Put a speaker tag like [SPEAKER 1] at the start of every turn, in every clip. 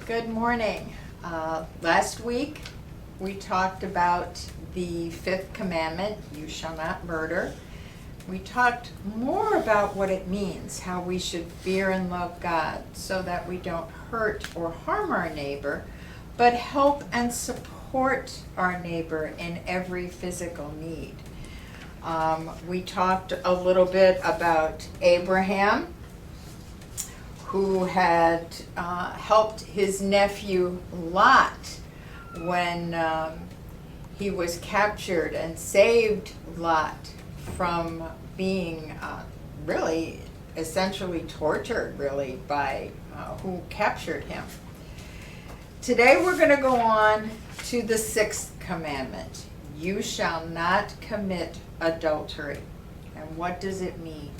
[SPEAKER 1] Good morning. Last week we talked about the fifth commandment, you shall not murder. We talked more about what it means, how we should fear and love God so that we don't hurt or harm our neighbor, but help and support our neighbor in every physical need. We talked a little bit about Abraham, who had helped his nephew Lot when he was captured and saved Lot from being really essentially tortured really by who captured him. Today we're going to go on to the sixth commandment. You shall not commit adultery. And what does it mean?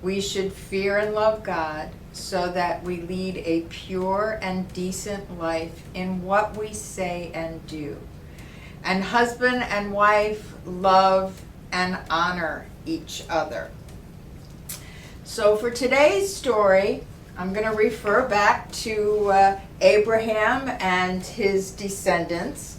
[SPEAKER 1] We should fear and love God so that we lead a pure and decent life in what we say and do. And husband and wife love and honor each other. So for today's story, I'm going to refer back to Abraham and his descendants.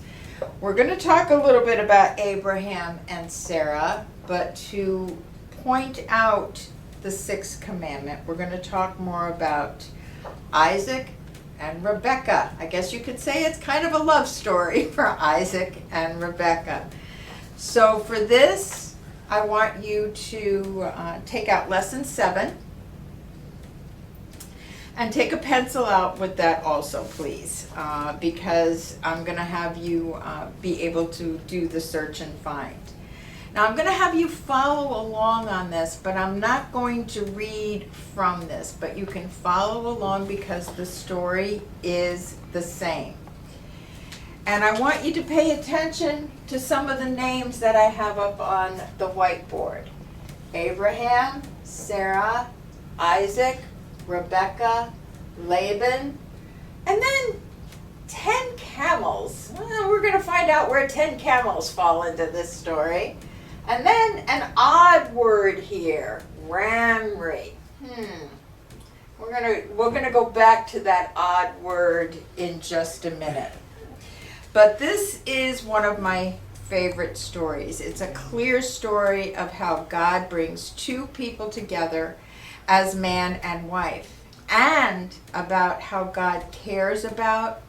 [SPEAKER 1] We're going to talk a little bit about Abraham and Sarah, but to point out the sixth commandment, we're going to talk more about Isaac and Rebekah. I guess you could say it's kind of a love story for Isaac and Rebekah. So for this, I want you to take out lesson 7 and take a pencil out with that also, please, because I'm going to have you be able to do the search and find. Now I'm going to have you follow along on this, but I'm not going to read from this, but you can follow along because the story is the same. And I want you to pay attention to some of the names that I have up on the whiteboard. Abraham, Sarah, Isaac, Rebekah, Laban, and then 10 camels. Well, we're going to find out where 10 camels fall into this story. And then an odd word here, Mamre. We're gonna go back to that odd word in just a minute. But this is one of my favorite stories. It's a clear story of how God brings two people together as man and wife, and about how God cares about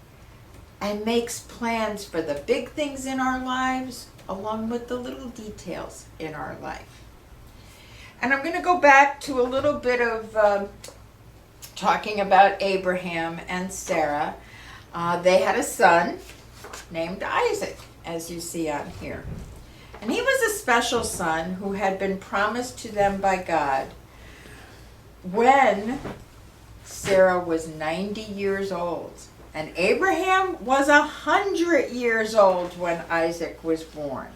[SPEAKER 1] and makes plans for the big things in our lives along with the little details in our life. And I'm going to go back to a little bit of talking about Abraham and Sarah. They had a son named Isaac, as you see on here. And he was a special son who had been promised to them by God when Sarah was 90 years old. And Abraham was 100 years old when Isaac was born.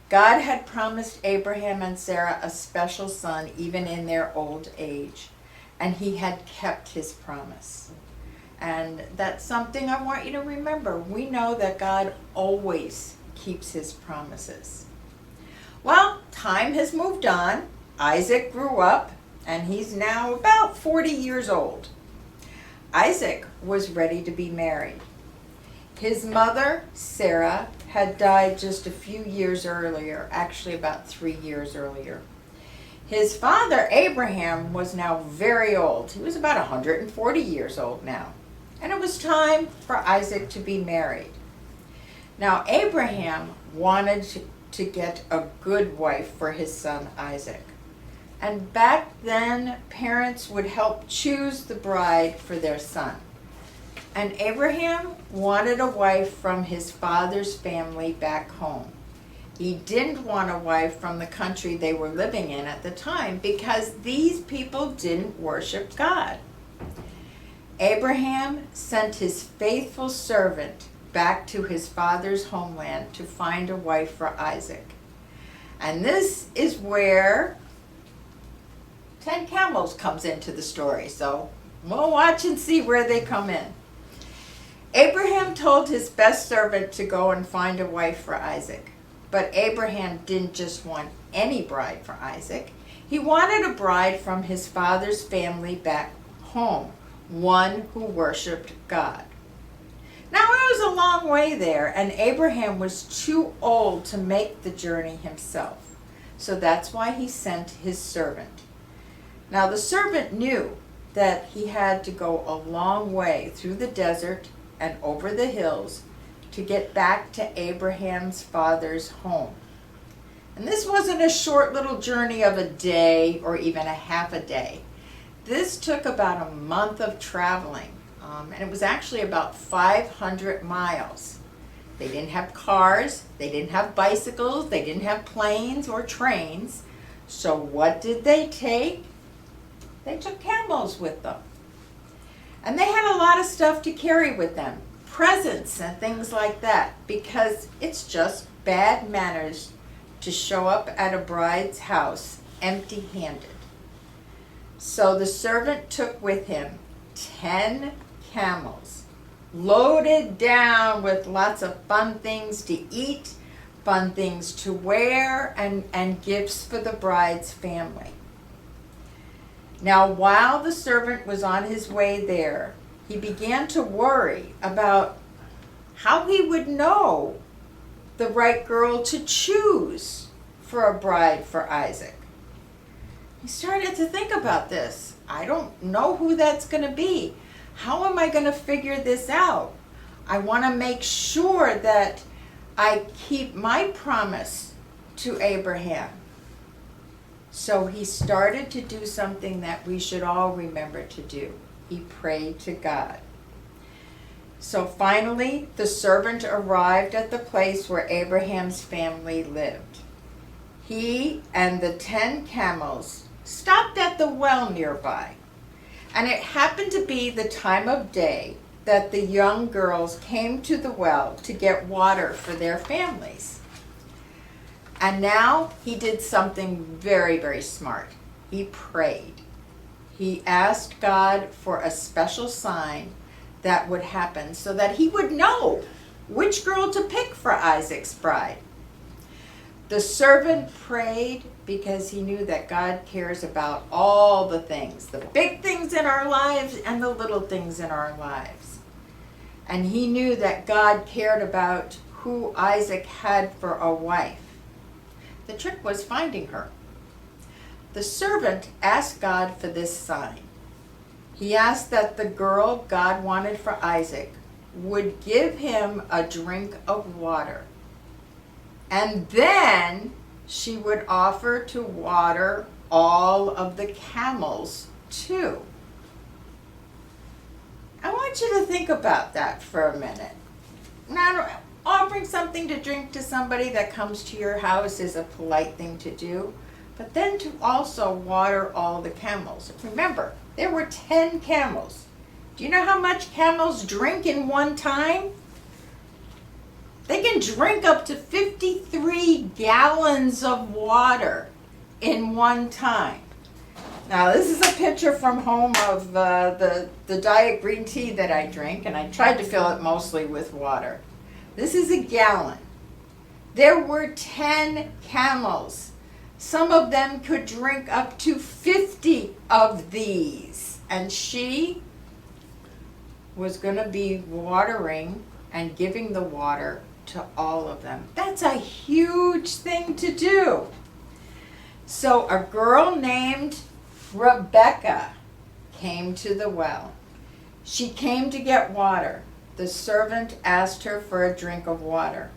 [SPEAKER 1] God had promised Abraham and Sarah a special son even in their old age. And he had kept his promise. And that's something I want you to remember. We know that God always keeps his promises. Well, time has moved on. Isaac grew up and he's now about 40 years old. Isaac was ready to be married. His mother, Sarah, had died just a few years earlier, actually about 3 years earlier. His father, Abraham, was now very old. He was about 140 years old now. And it was time for Isaac to be married. Now, Abraham wanted to get a good wife for his son Isaac. And back then, parents would help choose the bride for their son. And Abraham wanted a wife from his father's family back home. He didn't want a wife from the country they were living in at the time because these people didn't worship God. Abraham sent his faithful servant back to his father's homeland to find a wife for Isaac. And this is where 10 camels comes into the story, so we'll watch and see where they come in. Abraham told his best servant to go and find a wife for Isaac. But Abraham didn't just want any bride for Isaac. He wanted a bride from his father's family back home, one who worshiped God. Now it was a long way there, and Abraham was too old to make the journey himself. So that's why he sent his servant. Now the servant knew that he had to go a long way through the desert and over the hills to get back to Abraham's father's home. And this wasn't a short little journey of a day or even a half a day. This took about a month of traveling, and it was actually about 500 miles. They didn't have cars, they didn't have bicycles, they didn't have planes or trains. So what did they take? They took camels with them. And they had a lot of stuff to carry with them, presents and things like that, because it's just bad manners to show up at a bride's house empty-handed. So the servant took with him 10 camels, loaded down with lots of fun things to eat, fun things to wear, and gifts for the bride's family. Now, while the servant was on his way there, he began to worry about how he would know the right girl to choose for a bride for Isaac. He started to think about this. I don't know who that's going to be. How am I going to figure this out? I want to make sure that I keep my promise to Abraham. So he started to do something that we should all remember to do. He prayed to God. So finally, the servant arrived at the place where Abraham's family lived. He and the 10 camels stopped at the well nearby. And it happened to be the time of day that the young girls came to the well to get water for their families. And now he did something very, very smart. He prayed. He asked God for a special sign that would happen so that he would know which girl to pick for Isaac's bride. The servant prayed because he knew that God cares about all the things, the big things in our lives and the little things in our lives. And he knew that God cared about who Isaac had for a wife. The trick was finding her. The servant asked God for this sign. He asked that the girl God wanted for Isaac would give him a drink of water. And then she would offer to water all of the camels too. I want you to think about that for a minute. Now, offering something to drink to somebody that comes to your house is a polite thing to do, but then to also water all the camels. Remember, there were 10 camels. Do you know how much camels drink in one time? They can drink up to 53 gallons of water in one time. Now, this is a picture from home of the diet green tea that I drink, and I tried to fill it mostly with water. This is a gallon. There were 10 camels. Some of them could drink up to 50 of these. And she was going to be watering and giving the water to all of them. That's a huge thing to do. So a girl named Rebecca came to the well. She came to get water. The servant asked her for a drink of water.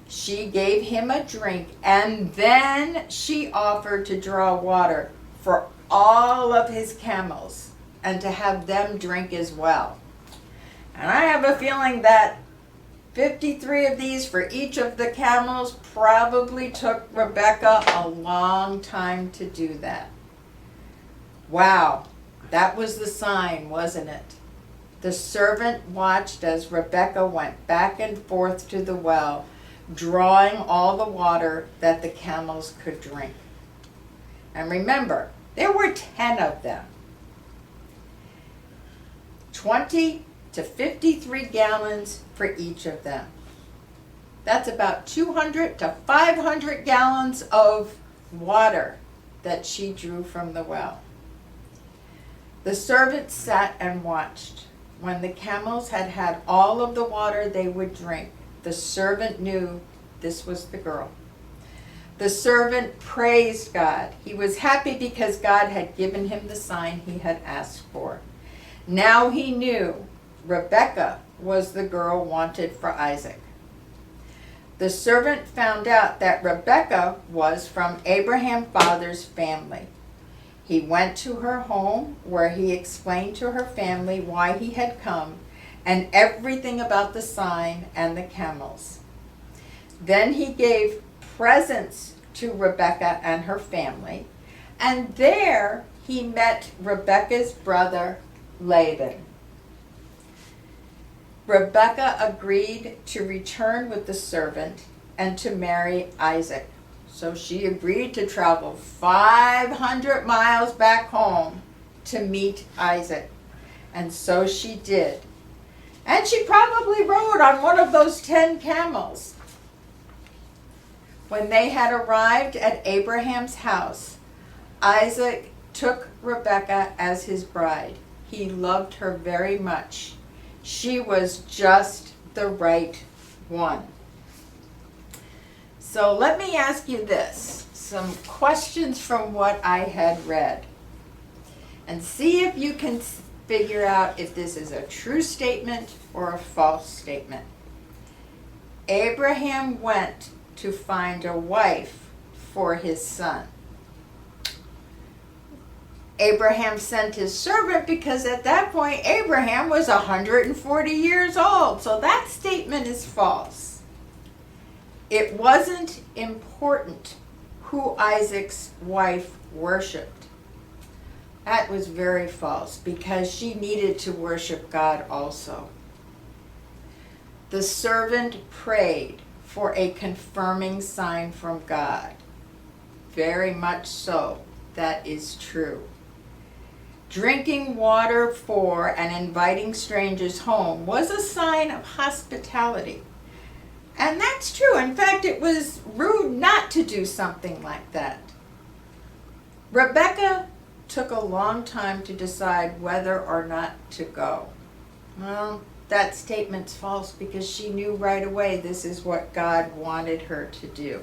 [SPEAKER 1] She gave him a drink, and then she offered to draw water for all of his camels and to have them drink as well. And I have a feeling that 53 of these for each of the camels probably took Rebecca a long time to do that. Wow, that was the sign, wasn't it? The servant watched as Rebecca went back and forth to the well, drawing all the water that the camels could drink. And remember, there were 10 of them. 20 to 53 gallons for each of them. That's about 200 to 500 gallons of water that she drew from the well. The servants sat and watched. When the camels had had all of the water they would drink, the servant knew this was the girl. The servant praised God. He was happy because God had given him the sign he had asked for. Now he knew Rebekah was the girl wanted for Isaac. The servant found out that Rebekah was from Abraham's father's family. He went to her home where he explained to her family why he had come and everything about the sign and the camels. Then he gave presents to Rebekah and her family, and there he met Rebekah's brother Laban. Rebekah agreed to return with the servant and to marry Isaac. So she agreed to travel 500 miles back home to meet Isaac. And so she did. And she probably rode on one of those 10 camels. When they had arrived at Abraham's house, Isaac took Rebekah as his bride. He loved her very much. She was just the right one. So let me ask you this, some questions from what I had read, and see if you can figure out if this is a true statement or a false statement. Abraham went to find a wife for his son. Abraham sent his servant because at that point Abraham was 140 years old. So that statement is false. It wasn't important who Isaac's wife worshipped. That was very false because she needed to worship God also. The servant prayed for a confirming sign from God. Very much so. That is true. Drinking water for and inviting strangers home was a sign of hospitality. And that's true. In fact, it was rude not to do something like that. Rebekah took a long time to decide whether or not to go. Well, that statement's false because she knew right away this is what God wanted her to do.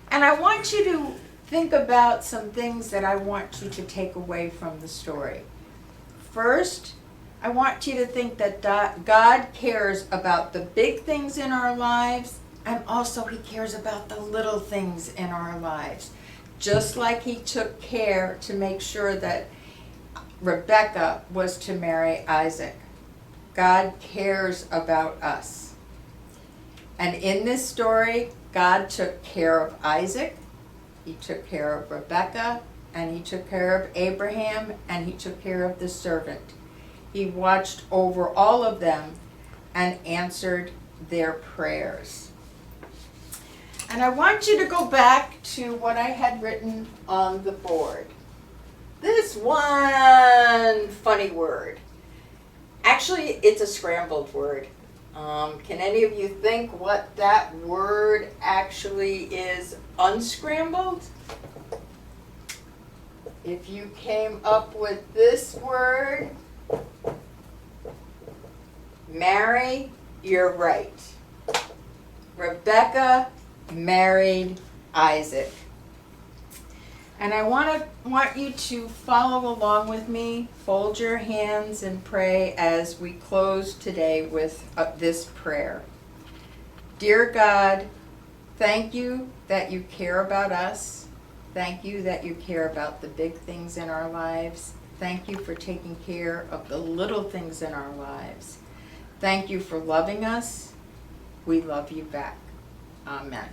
[SPEAKER 1] And I want you to think about some things that I want you to take away from the story. First, I want you to think that God cares about the big things in our lives, and also he cares about the little things in our lives. Just like he took care to make sure that Rebekah was to marry Isaac. God cares about us. And in this story, God took care of Isaac, he took care of Rebekah, and he took care of Abraham, and he took care of the servant. He watched over all of them and answered their prayers. And I want you to go back to what I had written on the board. This one funny word. Actually, it's a scrambled word. Can any of you think what that word actually is unscrambled? If you came up with this word, marry, you're right. Rebekah married Isaac. And I want you to follow along with me. Fold your hands and pray as we close today with this prayer. Dear God, thank you that you care about us. Thank you that you care about the big things in our lives. Thank you for taking care of the little things in our lives. Thank you for loving us. We love you back. Amen.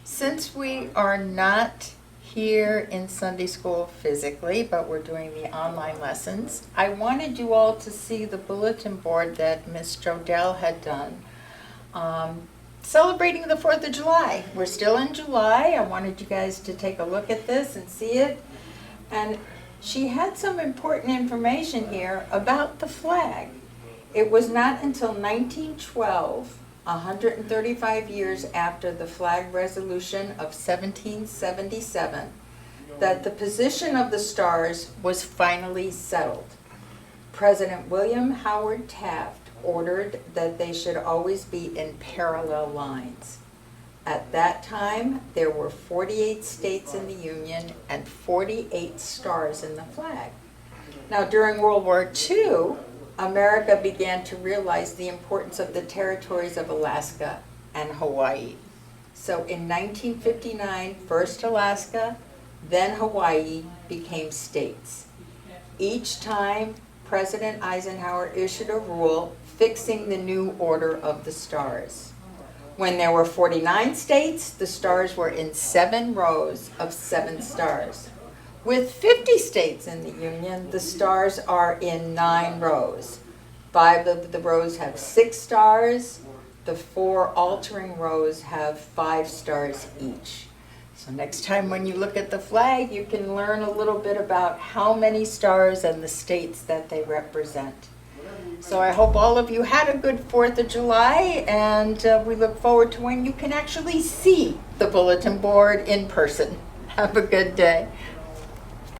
[SPEAKER 1] Since we are not here in Sunday school physically, but we're doing the online lessons, I wanted you all to see the bulletin board that Miss Jodell had done celebrating the 4th of July. We're still in July. I wanted you guys to take a look at this and see it. And she had some important information here about the flag. It was not until 1912, 135 years after the flag resolution of 1777, that the position of the stars was finally settled. President William Howard Taft ordered that they should always be in parallel lines. At that time, there were 48 states in the Union and 48 stars in the flag. Now, during World War II, America began to realize the importance of the territories of Alaska and Hawaii. So in 1959, first Alaska, then Hawaii became states. Each time, President Eisenhower issued a rule fixing the new order of the stars. When there were 49 states, the stars were in 7 rows of 7 stars. With 50 states in the Union, the stars are in 9 rows. 5 of the rows have 6 stars. The 4 altering rows have 5 stars each. So next time when you look at the flag, you can learn a little bit about how many stars and the states that they represent. So I hope all of you had a good 4th of July, and we look forward to when you can actually see the bulletin board in person. Have a good day.